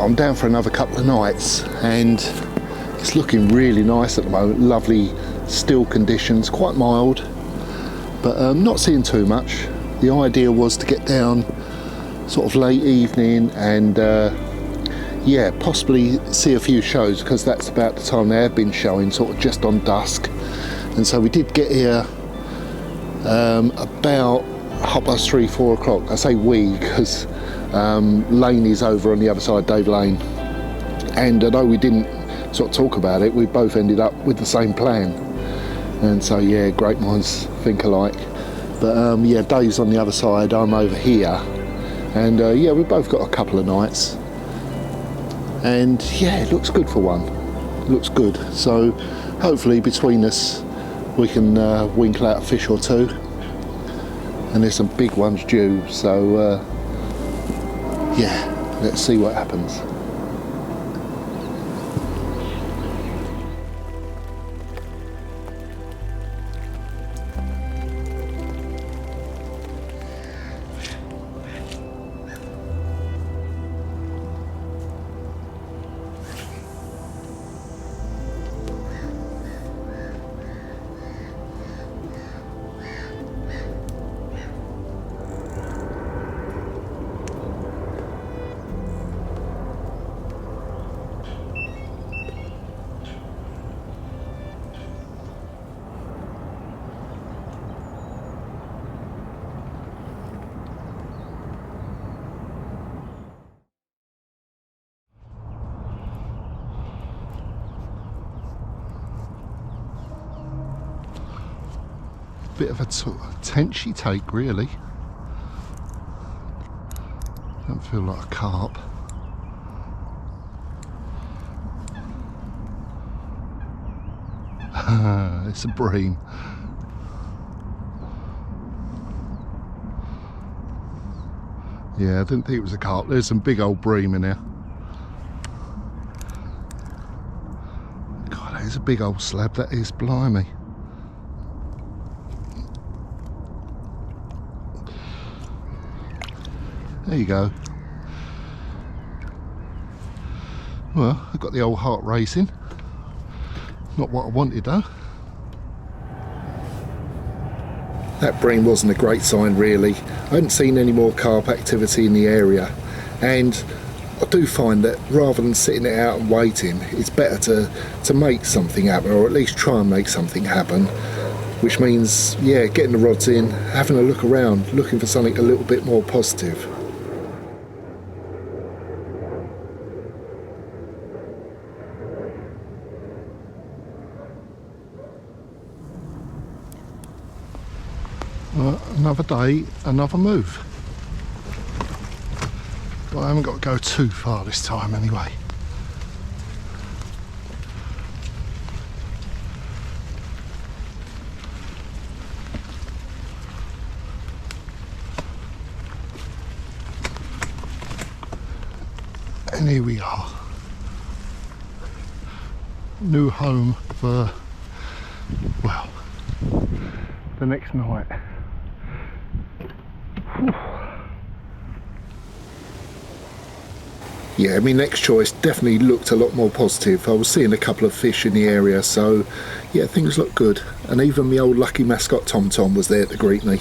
Well, I'm down for another couple of nights and it's looking really nice at the moment. Lovely still conditions, quite mild, but not seeing too much. The idea was to get down sort of late evening and yeah, possibly see a few shows, because that's about the time they have been showing, sort of just on dusk. And so we did get here about 3:30, 4 o'clock. I say we because Lane is over on the other side, Dave Lane, and although we didn't sort of talk about it, we both ended up with the same plan. And so yeah, great minds think alike. But yeah, Dave's on the other side, I'm over here, and yeah, we've both got a couple of nights, and yeah, it looks good for one. It looks good. So hopefully between us we can winkle out a fish or two, and there's some big ones due, so yeah, let's see what happens. Bit of a tenchy take, really. Don't feel like a carp. It's a bream. Yeah, I didn't think it was a carp. There's some big old bream in there. God, that is a big old slab, that is, blimey. There you go. Well, I got the old heart racing. Not what I wanted though. That bream wasn't a great sign really. I hadn't seen any more carp activity in the area, and I do find that rather than sitting it out and waiting, it's better to make something happen, or at least try and make something happen. Which means, yeah, getting the rods in, having a look around, looking for something a little bit more positive. Another day, another move. But I haven't got to go too far this time anyway. And here we are. New home for, well, the next night. Yeah, my next choice definitely looked a lot more positive. I was seeing a couple of fish in the area, so yeah, things looked good. And even my old lucky mascot Tom Tom was there to greet me.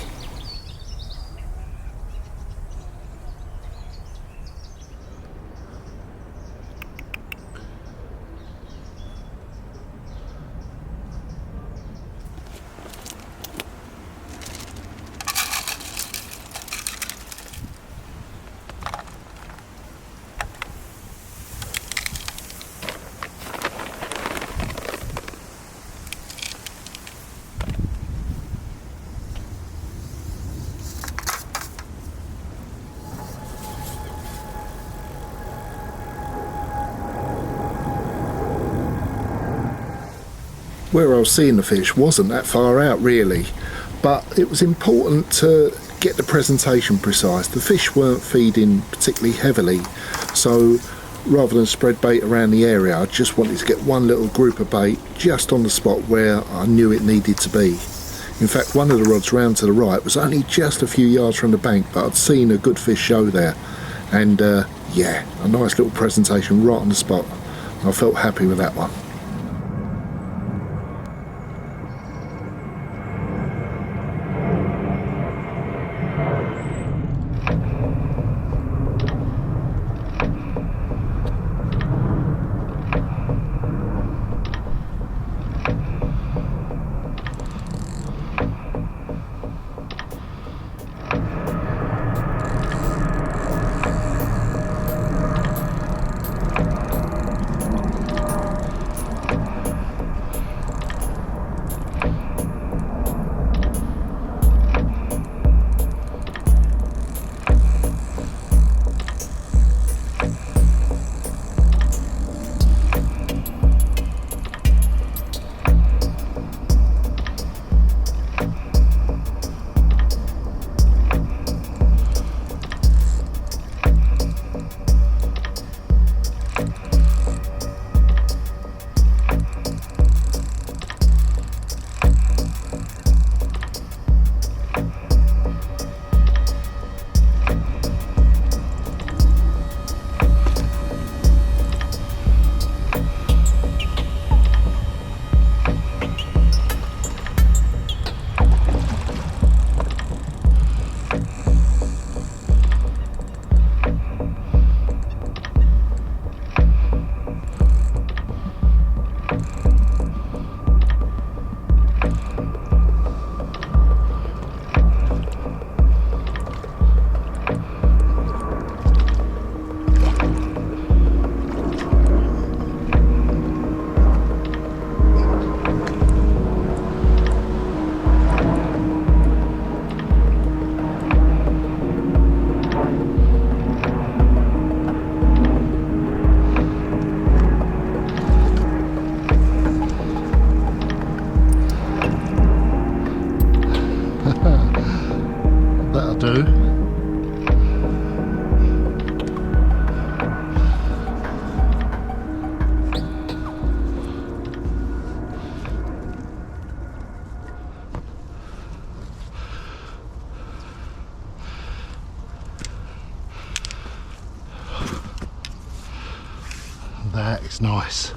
Where I was seeing the fish wasn't that far out really, but it was important to get the presentation precise. The fish weren't feeding particularly heavily, so rather than spread bait around the area, I just wanted to get one little group of bait just on the spot where I knew it needed to be. In fact, one of the rods round to the right was only just a few yards from the bank, but I'd seen a good fish show there, and yeah, a nice little presentation right on the spot. I felt happy with that one. That'll do. That is nice.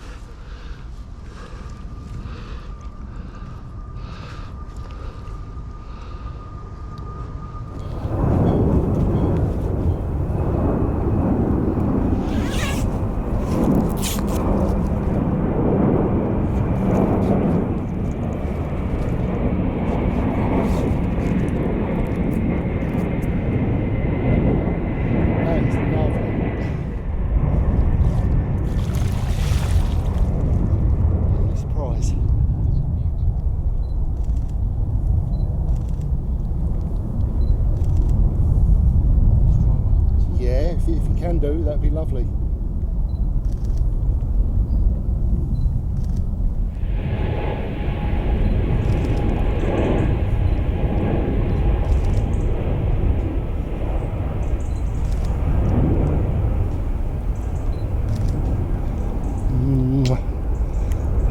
If you can do, that'd be lovely.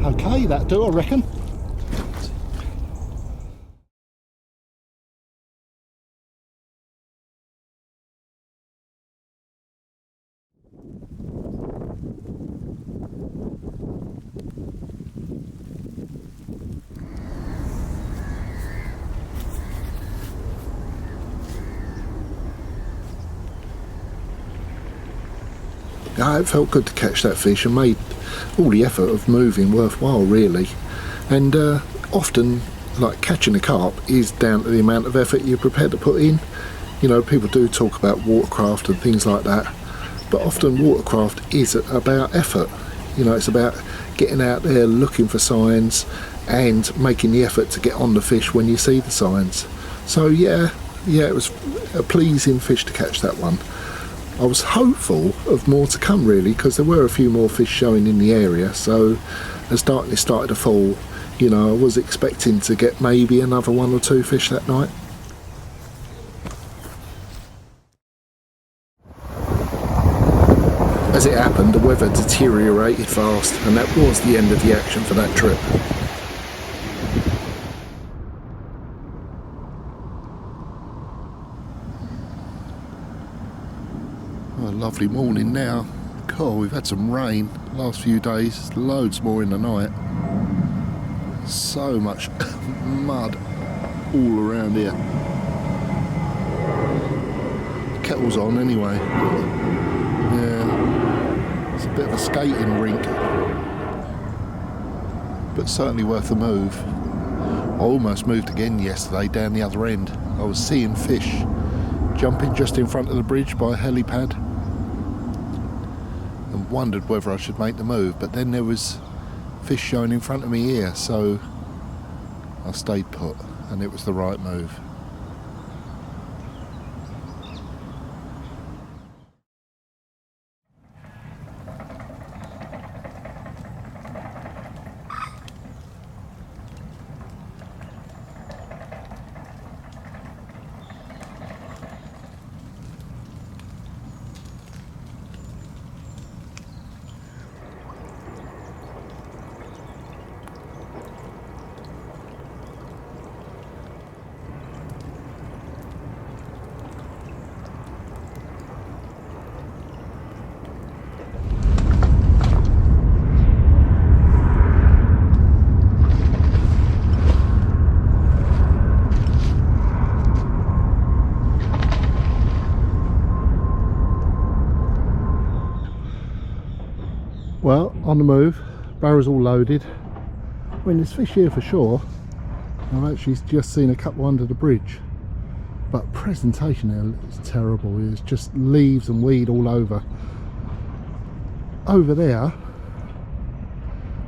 Okay, that'll do, I reckon. It felt good to catch that fish and made all the effort of moving worthwhile, really. And often, like, catching a carp is down to the amount of effort you're prepared to put in. You know, people do talk about watercraft and things like that, but often watercraft is about effort. You know, it's about getting out there, looking for signs and making the effort to get on the fish when you see the signs. So yeah, it was a pleasing fish to catch, that one. I was hopeful of more to come, really, because there were a few more fish showing in the area. So as darkness started to fall, you know, I was expecting to get maybe another 1 or 2 fish that night. As it happened, the weather deteriorated fast, and that was the end of the action for that trip. Lovely morning now. Cool, we've had some rain last few days, loads more in the night. So much mud all around here. Kettle's on anyway. Yeah, it's a bit of a skating rink, but certainly worth the move. I almost moved again yesterday down the other end. I was seeing fish jumping just in front of the bridge by a helipad and wondered whether I should make the move, but then there was fish showing in front of me here, so I stayed put, and it was the right move. Well, on the move, barrel's all loaded. I mean, there's fish here for sure. I've actually just seen a couple under the bridge, but presentation there is terrible. There's just leaves and weed all over. Over there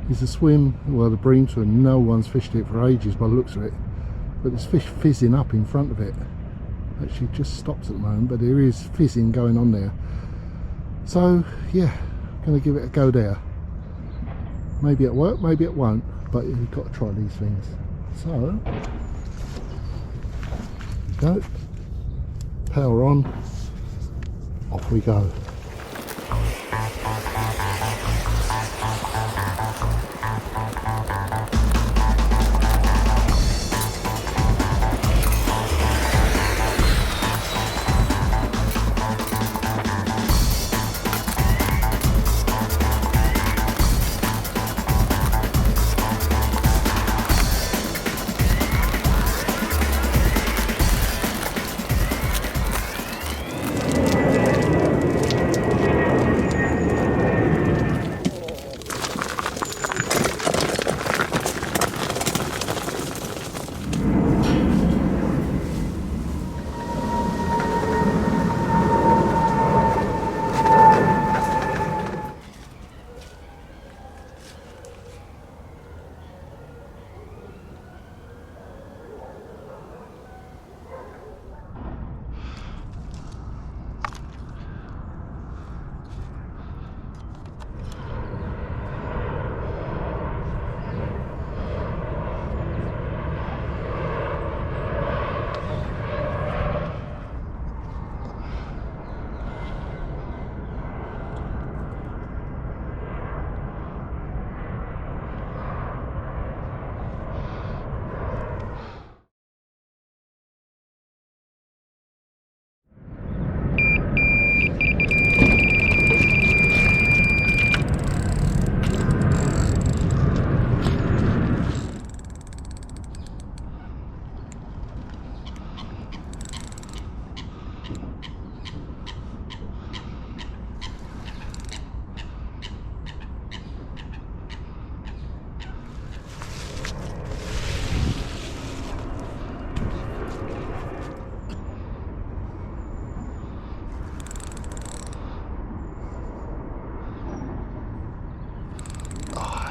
is a swim, well, the bream swim. No one's fished it for ages by the looks of it, but there's fish fizzing up in front of it. Actually just stops at the moment, but there is fizzing going on there. So yeah, going to give it a go there. Maybe it'll work, maybe it won't, but you've got to try these things. So, go, power on, off we go.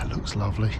Looks lovely.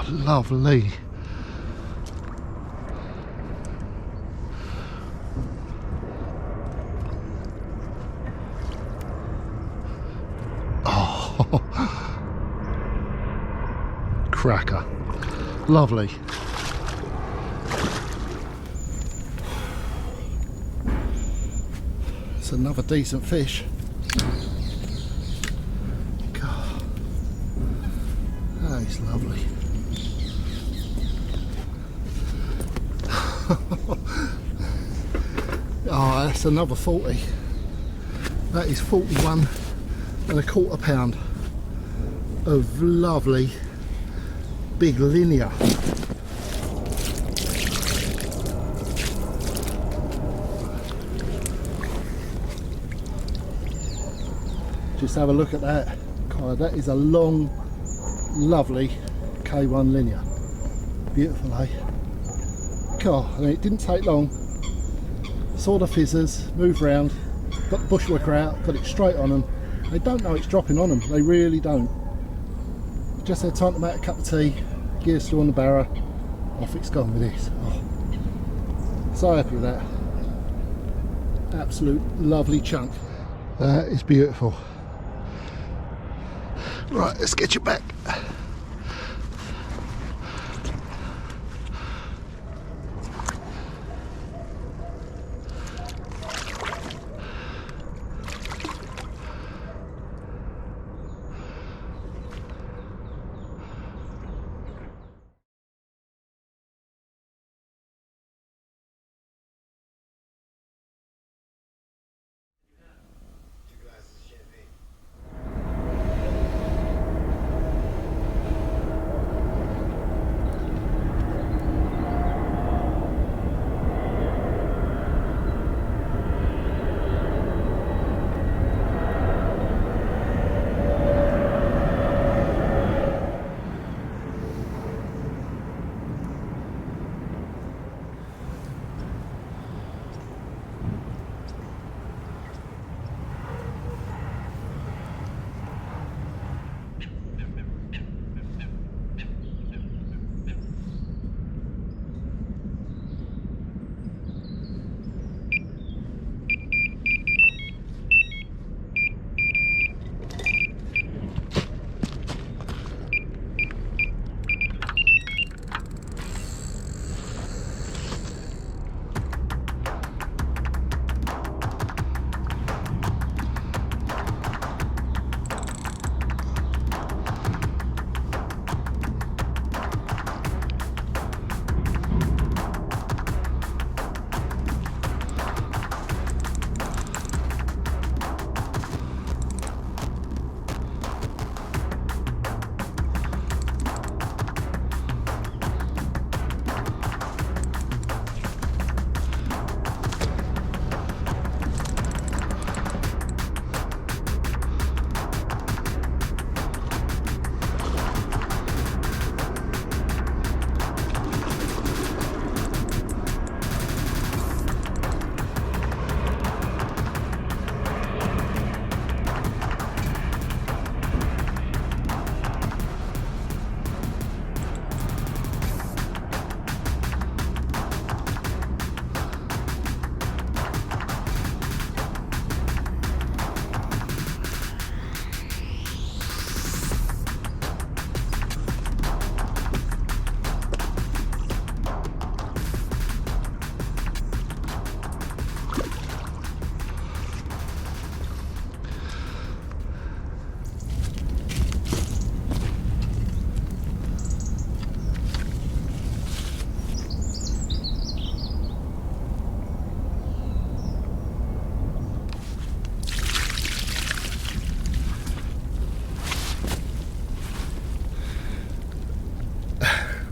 lovely. Oh, cracker. Lovely. It's another decent fish. God, that is lovely. Oh, that's another 40. That is 41 1/4 pound of lovely big linear. Just have a look at that. God, that is a long, lovely K1 linear. Beautiful, eh? God, I mean, it didn't take long. Saw the fizzers, moved round, got the bushwhacker out, got it straight on them. They don't know it's dropping on them, they really don't. Just had time to make a cup of tea, gear still on the barrow, off it's gone with this. Oh, so happy with that. Absolute lovely chunk. That is beautiful. Right, let's get you back.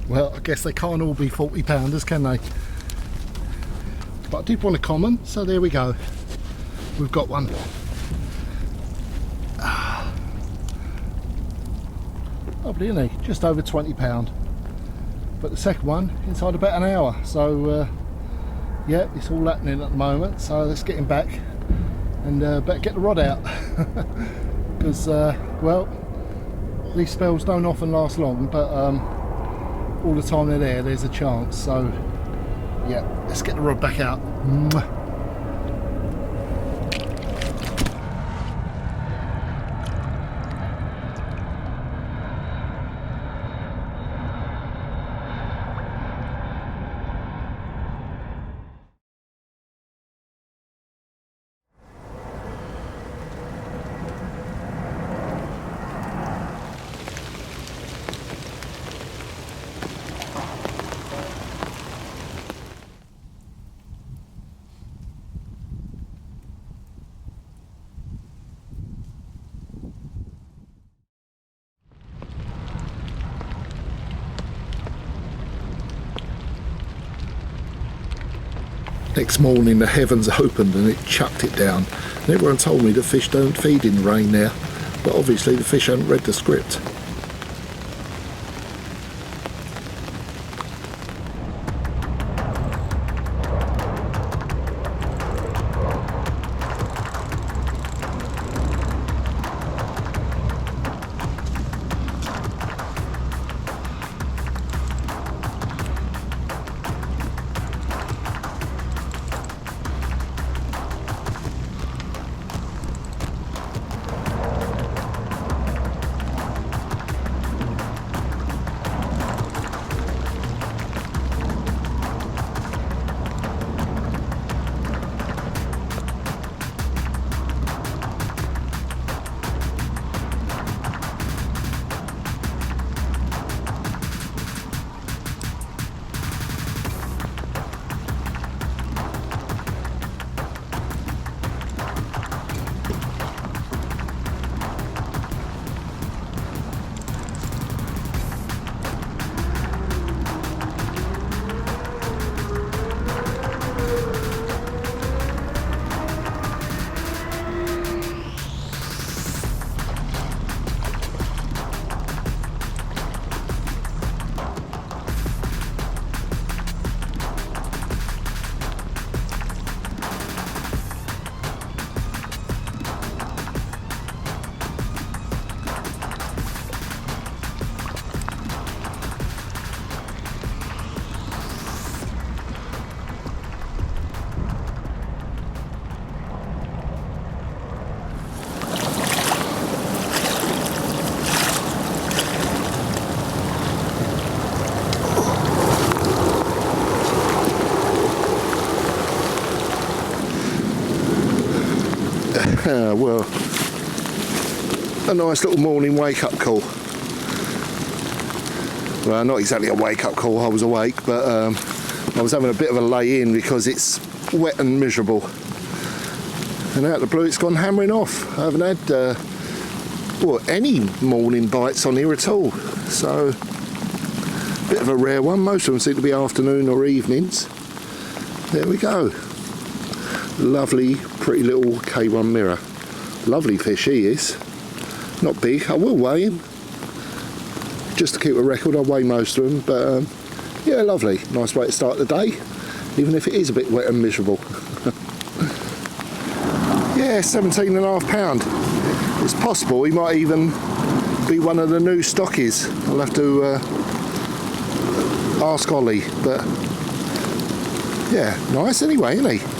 Well, I guess they can't all be 40 pounders, can they? But I did want a common, so there we go. We've got one. Lovely, isn't he? Just over 20 pound. But the second one inside about an hour. So yeah, it's all happening at the moment. So let's get him back and better get the rod out because well, these spells don't often last long. But all the time they're there, there's a chance. So yeah, let's get the rod back out. Mwah. Next morning the heavens opened and it chucked it down. And everyone told me the fish don't feed in rain now, but obviously the fish hadn't read the script. Well, a nice little morning wake-up call. Well, not exactly a wake-up call, I was awake, but I was having a bit of a lay-in because it's wet and miserable. And out of the blue it's gone hammering off. I haven't had any morning bites on here at all. So, a bit of a rare one. Most of them seem to be afternoon or evenings. There we go. Lovely, pretty little K1 mirror. Lovely fish he is. Not big. I will weigh him. Just to keep a record, I'll weigh most of them. But yeah, lovely. Nice way to start the day. Even if it is a bit wet and miserable. Yeah, 17.5 pound. It's possible he might even be one of the new stockies. I'll have to ask Ollie. But yeah, nice anyway, isn't he?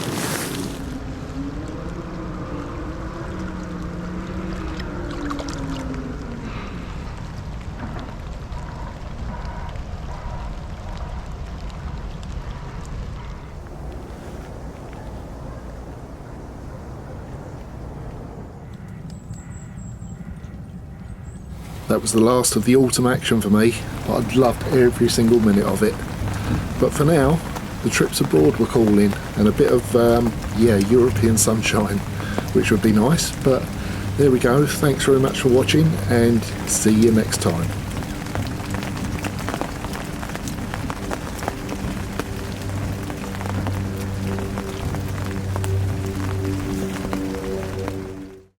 That was the last of the autumn action for me. I'd loved every single minute of it. But for now, the trips abroad were calling, and a bit of, European sunshine, which would be nice. But there we go. Thanks very much for watching, and see you next time.